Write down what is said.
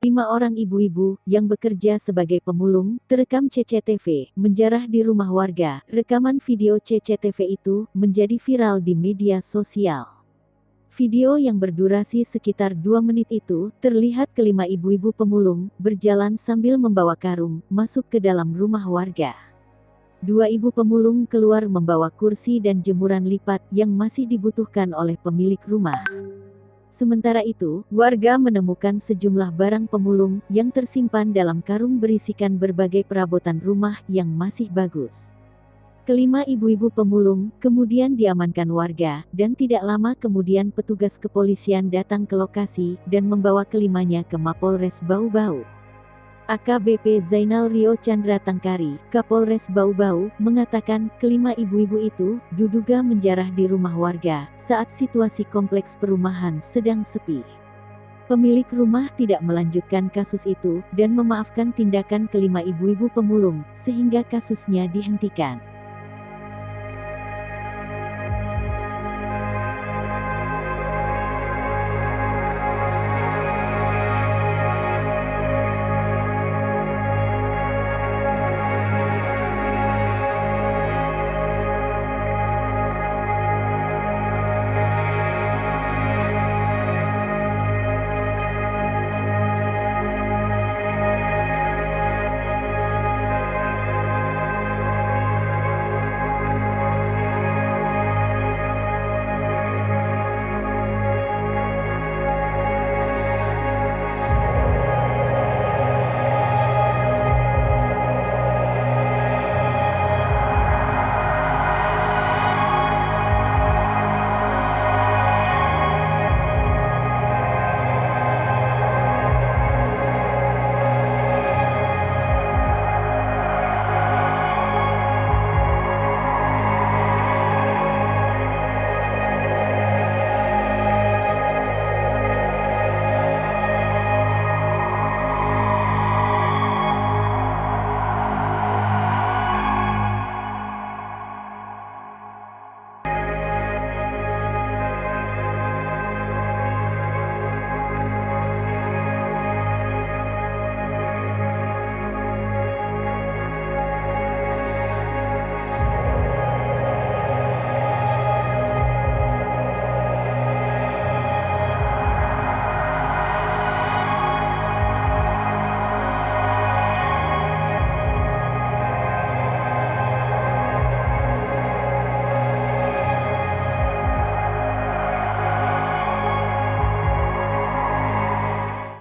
5 orang ibu-ibu yang bekerja sebagai pemulung terekam CCTV menjarah di rumah warga. Rekaman video CCTV itu menjadi viral di media sosial. Video yang berdurasi sekitar 2 menit itu terlihat kelima ibu-ibu pemulung berjalan sambil membawa karung masuk ke dalam rumah warga. 2 ibu pemulung keluar membawa kursi dan jemuran lipat yang masih dibutuhkan oleh pemilik rumah. Sementara itu, warga menemukan sejumlah barang pemulung yang tersimpan dalam karung berisikan berbagai perabotan rumah yang masih bagus. Kelima ibu-ibu pemulung kemudian diamankan warga, dan tidak lama kemudian petugas kepolisian datang ke lokasi dan membawa kelimanya ke Mapolres Bau-Bau. AKBP Zainal Rio Chandra Tangkari, Kapolres Bau-Bau, mengatakan kelima ibu-ibu itu diduga menjarah di rumah warga saat situasi kompleks perumahan sedang sepi. Pemilik rumah tidak melanjutkan kasus itu dan memaafkan tindakan kelima ibu-ibu pemulung sehingga kasusnya dihentikan.